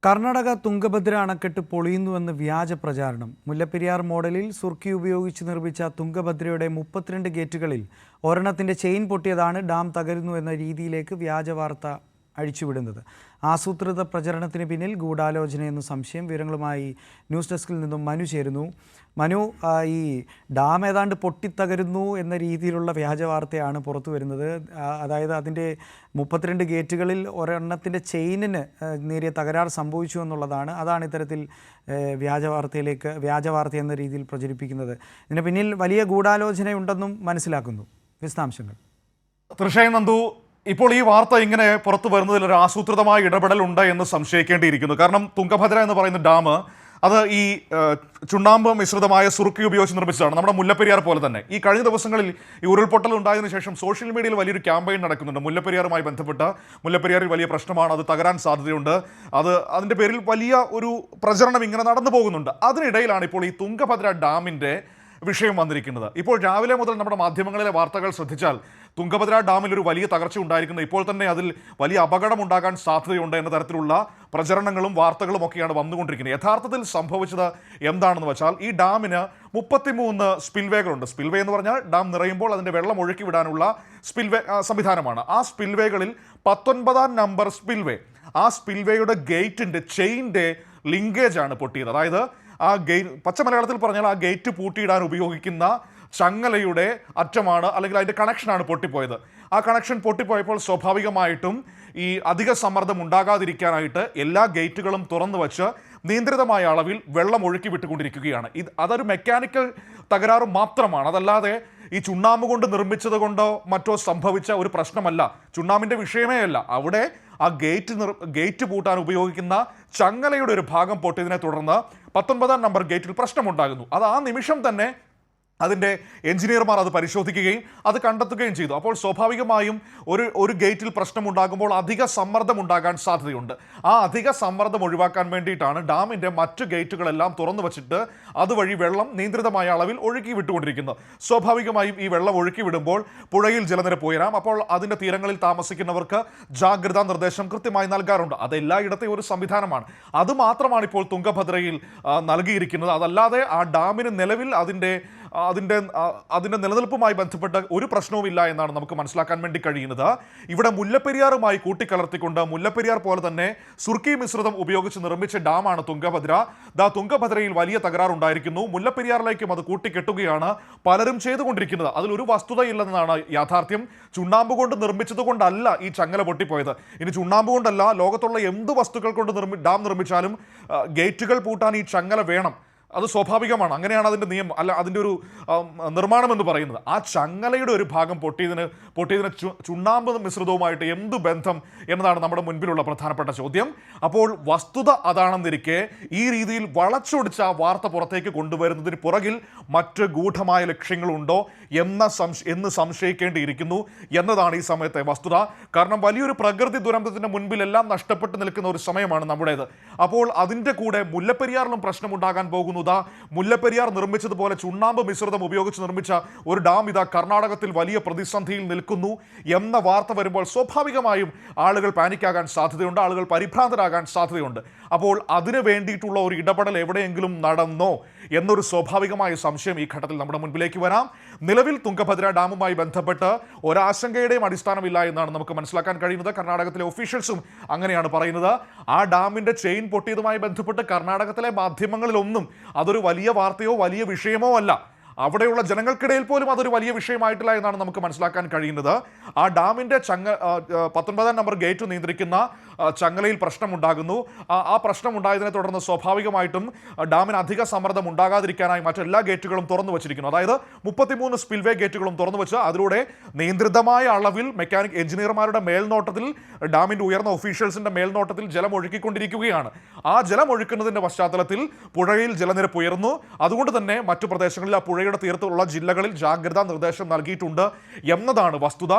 കർണാടക തുംഗഭദ്ര അണക്കെട്ട് പൊളിയുന്നുവെന്ന് വ്യാജ പ്രചാരണം. മുല്ലപ്പെരിയാർ മോഡലിൽ സുർക്കി ഉപയോഗിച്ച് നിർമ്മിച്ച തുംഗഭദ്രയുടെ 32 ഗേറ്റുകളിൽ ഒരെണ്ണത്തിന്റെ ചെയിൻ പൊട്ടിയതാണ് ഡാം തകരുന്നു എന്ന രീതിയിലേക്ക് വ്യാജ വാർത്ത അഴിച്ചുവിടുന്നത്. ആസൂത്രിത പ്രചരണത്തിന് പിന്നിൽ ഗൂഢാലോചനയെന്ന് സംശയം. വിവരങ്ങളുമായി ന്യൂസ് ഡെസ്കിൽ നിന്നും മനു ചേരുന്നു. മനു, ഈ ഡാം ഏതാണ്ട് പൊട്ടിത്തകരുന്നു എന്ന രീതിയിലുള്ള വ്യാജ വാർത്തയാണ് പുറത്തു വരുന്നത്. അതായത് അതിൻ്റെ 32 ഗേറ്റുകളിൽ ഒരെണ്ണത്തിൻ്റെ ചെയിനിന് നേരിയ തകരാർ സംഭവിച്ചു എന്നുള്ളതാണ്. അതാണ് ഇത്തരത്തിൽ വ്യാജ വാർത്ത എന്ന രീതിയിൽ പ്രചരിപ്പിക്കുന്നത്. ഇതിന് പിന്നിൽ വലിയ ഗൂഢാലോചനയുണ്ടെന്നും മനസ്സിലാക്കുന്നു. വിശദാംശങ്ങൾ. തീർച്ചയായും നന്ദു, ഇപ്പോൾ ഈ വാർത്ത ഇങ്ങനെ പുറത്തു വരുന്നതിൽ ഒരു ആസൂത്രിതമായ ഇടപെടലുണ്ട് എന്ന് സംശയിക്കേണ്ടിയിരിക്കുന്നു. കാരണം തുംഗഭദ്ര എന്ന് പറയുന്ന ഡാം അത് ഈ ചുണ്ണാമ്പ് മിശ്രിതമായ സുറുക്കി ഉപയോഗിച്ച് നിർമ്മിച്ചതാണ്. നമ്മുടെ മുല്ലപ്പെരിയാർ പോലെ തന്നെ ഈ കഴിഞ്ഞ ദിവസങ്ങളിൽ ഈ ഉരുൾപൊട്ടൽ ഉണ്ടായതിനു ശേഷം സോഷ്യൽ മീഡിയയിൽ വലിയൊരു ക്യാമ്പയിൻ നടക്കുന്നുണ്ട്. മുല്ലപ്പെരിയാറുമായി ബന്ധപ്പെട്ട് മുല്ലപ്പെരിയാറിൽ വലിയ പ്രശ്നമാണ്, അത് തകരാൻ സാധ്യതയുണ്ട്, അതിൻ്റെ പേരിൽ വലിയ ഒരു പ്രചരണം ഇങ്ങനെ നടന്നു പോകുന്നുണ്ട്. അതിനിടയിലാണ് ഇപ്പോൾ ഈ തുംഗഭദ്ര ഡാമിൻ്റെ വിഷയം വന്നിരിക്കുന്നത്. ഇപ്പോൾ രാവിലെ മുതൽ നമ്മുടെ മാധ്യമങ്ങളിലെ വാർത്തകൾ ശ്രദ്ധിച്ചാൽ തുംഗഭദ്ര ഡാമിൽ ഒരു വലിയ തകർച്ച ഉണ്ടായിരിക്കുന്നത്, ഇപ്പോൾ തന്നെ അതിൽ വലിയ അപകടമുണ്ടാകാൻ സാധ്യതയുണ്ട് എന്ന തരത്തിലുള്ള പ്രചരണങ്ങളും വാർത്തകളും ഒക്കെയാണ് വന്നുകൊണ്ടിരിക്കുന്നത്. യഥാർത്ഥത്തിൽ സംഭവിച്ചത് എന്താണെന്ന് വെച്ചാൽ ഈ ഡാമിന് 33 സ്പിൽവേകളുണ്ട്. സ്പിൽവേ എന്ന് പറഞ്ഞാൽ ഡാം നിറയുമ്പോൾ അതിൻ്റെ വെള്ളം ഒഴുക്കി വിടാനുള്ള സ്പിൽവേ സംവിധാനമാണ്. ആ സ്പിൽവേകളിൽ 19ാം നമ്പർ സ്പിൽവേ, ആ സ്പിൽവേയുടെ ഗേറ്റിൻ്റെ ചെയിൻ്റെ ലിങ്കേജാണ് പൊട്ടിയത്. അതായത് ആ ഗേറ്റ്, പച്ച മലയാളത്തിൽ പറഞ്ഞാൽ ആ ഗേറ്റ് പൂട്ടിയിടാൻ ഉപയോഗിക്കുന്ന ചങ്ങലയുടെ അറ്റമാണ്, അല്ലെങ്കിൽ അതിൻ്റെ കണക്ഷനാണ് പൊട്ടിപ്പോയത്. ആ കണക്ഷൻ പൊട്ടിപ്പോയപ്പോൾ സ്വാഭാവികമായിട്ടും ഈ അധിക സമ്മർദ്ദം ഉണ്ടാകാതിരിക്കാനായിട്ട് എല്ലാ ഗേറ്റുകളും തുറന്നു വച്ച് നിയന്ത്രിതമായ അളവിൽ വെള്ളം ഒഴുക്കി വിട്ടുകൊണ്ടിരിക്കുകയാണ്. അതൊരു മെക്കാനിക്കൽ തകരാറ് മാത്രമാണ്, അതല്ലാതെ ഈ ചുണ്ണാമ്പ് കൊണ്ട് നിർമ്മിച്ചത് കൊണ്ടോ മറ്റോ സംഭവിച്ച ഒരു പ്രശ്നമല്ല. ചുണ്ണാമ്പിൻ്റെ വിഷയമേ അല്ല. അവിടെ ആ ഗേറ്റ് പൂട്ടാൻ ഉപയോഗിക്കുന്ന ചങ്ങലയുടെ ഒരു ഭാഗം പൊട്ടിയതിനെ തുടർന്ന് 19ാം നമ്പർ ഗേറ്റിൽ പ്രശ്നമുണ്ടാകുന്നു. അത് ആ നിമിഷം തന്നെ അതിൻ്റെ എഞ്ചിനീയർമാർ അത് പരിശോധിക്കുകയും അത് കണ്ടെത്തുകയും ചെയ്തു. അപ്പോൾ സ്വാഭാവികമായും ഒരു ഗേറ്റിൽ പ്രശ്നമുണ്ടാകുമ്പോൾ അധിക സമ്മർദ്ദം ഉണ്ടാകാൻ സാധ്യതയുണ്ട്. ആ അധിക സമ്മർദ്ദം ഒഴിവാക്കാൻ വേണ്ടിയിട്ടാണ് ഡാമിൻ്റെ മറ്റ് ഗേറ്റുകളെല്ലാം തുറന്നു വച്ചിട്ട് അതുവഴി വെള്ളം നിയന്ത്രിതമായ അളവിൽ ഒഴുക്കി വിട്ടുകൊണ്ടിരിക്കുന്നത്. സ്വാഭാവികമായും ഈ വെള്ളം ഒഴുക്കി വിടുമ്പോൾ പുഴയിൽ ജലനിരപ്പ് ഉയരാം. അപ്പോൾ അതിൻ്റെ തീരങ്ങളിൽ താമസിക്കുന്നവർക്ക് ജാഗ്രതാ നിർദ്ദേശം കൃത്യമായി നൽകാറുണ്ട്. അത് എല്ലായിടത്തെയും ഒരു സംവിധാനമാണ്. അതുമാത്രമാണ് ഇപ്പോൾ തുംഗഭദ്രയിൽ നൽകിയിരിക്കുന്നത്. അതല്ലാതെ ആ ഡാമിന് നിലവിൽ അതിൻ്റെ നിലനിൽപ്പുമായി ബന്ധപ്പെട്ട് ഒരു പ്രശ്നവുമില്ല എന്നാണ് നമുക്ക് മനസ്സിലാക്കാൻ വേണ്ടി കഴിയുന്നത്. ഇവിടെ മുല്ലപ്പെരിയാറുമായി കൂട്ടിക്കലർത്തിക്കൊണ്ട് മുല്ലപ്പെരിയാർ പോലെ തന്നെ സുർക്കി മിശ്രിതം ഉപയോഗിച്ച് നിർമ്മിച്ച ഡാമാണ് തുംഗഭദ്ര. തുംഗഭദ്രയിൽ വലിയ തകരാറുണ്ടായിരിക്കുന്നു. മുല്ലപ്പെരിയാറിലേക്കും അത് കൂട്ടിക്കെട്ടുകയാണ് പലരും ചെയ്തുകൊണ്ടിരിക്കുന്നത്. അതിലൊരു വസ്തുതയില്ലെന്നാണ് യാഥാർത്ഥ്യം. ചുണ്ണാമ്പ് കൊണ്ട് നിർമ്മിച്ചത് കൊണ്ടല്ല ഈ ചങ്ങല പൊട്ടിപ്പോയത്. ഇനി ചുണ്ണാമ്പ് കൊണ്ടല്ല, ലോകത്തുള്ള എന്ത് വസ്തുക്കൾ കൊണ്ട് ഡാം നിർമ്മിച്ചാലും ഗേറ്റുകൾ പൂട്ടാൻ ഈ ചങ്ങല വേണം. അത് സ്വാഭാവികമാണ്. അങ്ങനെയാണ് അതിൻ്റെ നിയമം, അല്ല അതിൻ്റെ ഒരു നിർമ്മാണം എന്ന് പറയുന്നത്. ആ ചങ്ങലയുടെ ഒരു ഭാഗം പൊട്ടിയതിന് ചുണ്ണാമ്പ് മിശ്രിതവുമായിട്ട് എന്തു ബന്ധം എന്നതാണ് നമ്മുടെ മുൻപിലുള്ള പ്രധാനപ്പെട്ട ചോദ്യം. അപ്പോൾ വസ്തുത അതാണെന്നിരിക്കെ ഈ രീതിയിൽ വളച്ചൊടിച്ച വാർത്ത പുറത്തേക്ക് കൊണ്ടുവരുന്നതിന് പുറകിൽ മറ്റ് ഗൂഢമായ ലക്ഷ്യങ്ങളുണ്ടോ എന്ന് സംശയിക്കേണ്ടിയിരിക്കുന്നു എന്നതാണ് ഈ സമയത്തെ വസ്തുത. കാരണം വലിയൊരു പ്രകൃതി ദുരന്തത്തിൻ്റെ മുൻപിലെല്ലാം നഷ്ടപ്പെട്ട് നിൽക്കുന്ന ഒരു സമയമാണ് നമ്മുടേത്. അപ്പോൾ അതിൻ്റെ കൂടെ മുല്ലപ്പെരിയാറിലും പ്രശ്നമുണ്ടാകാൻ പോകുന്നു. മുല്ലപ്പെരിയാർ നിർമ്മിച്ചതുപോലെ ചുണ്ണാമ്പ് മിശ്രിതം ഉപയോഗിച്ച് നിർമ്മിച്ച ഒരു ഡാം കർണാടകത്തിൽ വലിയ പ്രതിസന്ധിയിൽ നിൽക്കുന്നു എന്ന വാർത്ത വരുമ്പോൾ സ്വാഭാവികമായും ആളുകൾ പാനിക്കാകാൻ സാധ്യതയുണ്ട്, ആളുകൾ പരിഭ്രാന്തരാകാൻ സാധ്യതയുണ്ട്. അപ്പോൾ അതിനു വേണ്ടിയിട്ടുള്ള ഒരു ഇടപെടൽ എവിടെയെങ്കിലും നടന്നോ എന്നൊരു സ്വാഭാവികമായ സംശയം ഈ ഘട്ടത്തിൽ നമ്മുടെ മുൻപിലേക്ക് വരാം. നിലവിൽ തുംഗഭദ്ര ഡാമുമായി ബന്ധപ്പെട്ട് ഒരാശങ്കയുടെയും അടിസ്ഥാനമില്ല എന്നാണ് നമുക്ക് മനസ്സിലാക്കാൻ കഴിയുന്നത്. കർണാടകത്തിലെ ഒഫീഷ്യൽസും അങ്ങനെയാണ് പറയുന്നത്. ആ ഡാമിൻ്റെ ചെയിൻ പൊട്ടിയതുമായി ബന്ധപ്പെട്ട് കർണാടകത്തിലെ മാധ്യമങ്ങളിലൊന്നും അതൊരു വലിയ വാർത്തയോ വലിയ വിഷയമോ അല്ല. അവിടെയുള്ള ജനങ്ങൾക്കിടയിൽ പോലും അതൊരു വലിയ വിഷയമായിട്ടില്ല എന്നാണ് നമുക്ക് മനസ്സിലാക്കാൻ കഴിയുന്നത്. ആ ഡാമിൻ്റെ 19ാം നമ്പർ ഗേറ്റ് നിയന്ത്രിക്കുന്ന ചങ്ങലയിൽ പ്രശ്നമുണ്ടാകുന്നു. ആ പ്രശ്നം ഉണ്ടായതിനെ തുടർന്ന് സ്വാഭാവികമായിട്ടും ഡാമിന് അധിക സമ്മർദ്ദം ഉണ്ടാകാതിരിക്കാനായി മറ്റെല്ലാ ഗേറ്റുകളും തുറന്നു വച്ചിരിക്കുന്നു. അതായത് 33 സ്പിൽവേ ഗേറ്റുകളും തുറന്നു വെച്ച് അതിലൂടെ നിയന്ത്രിതമായ അളവിൽ എഞ്ചിനീയർമാരുടെ മേൽനോട്ടത്തിൽ, ഡാമിൻ്റെ ഉയർന്ന ഒഫീഷ്യൽസിൻ്റെ മേൽനോട്ടത്തിൽ ജലം ഒഴുക്കിക്കൊണ്ടിരിക്കുകയാണ്. ആ ജലം ഒഴുക്കുന്നതിൻ്റെ പശ്ചാത്തലത്തിൽ പുഴയിൽ ജലനിരപ്പ് ഉയർന്നു. അതുകൊണ്ട് തന്നെ മറ്റു പ്രദേശങ്ങളിൽ ആ പുഴയുടെ തീരത്തുള്ള ജില്ലകളിൽ ജാഗ്രതാ നിർദ്ദേശം നൽകിയിട്ടുണ്ട് എന്നതാണ് വസ്തുത.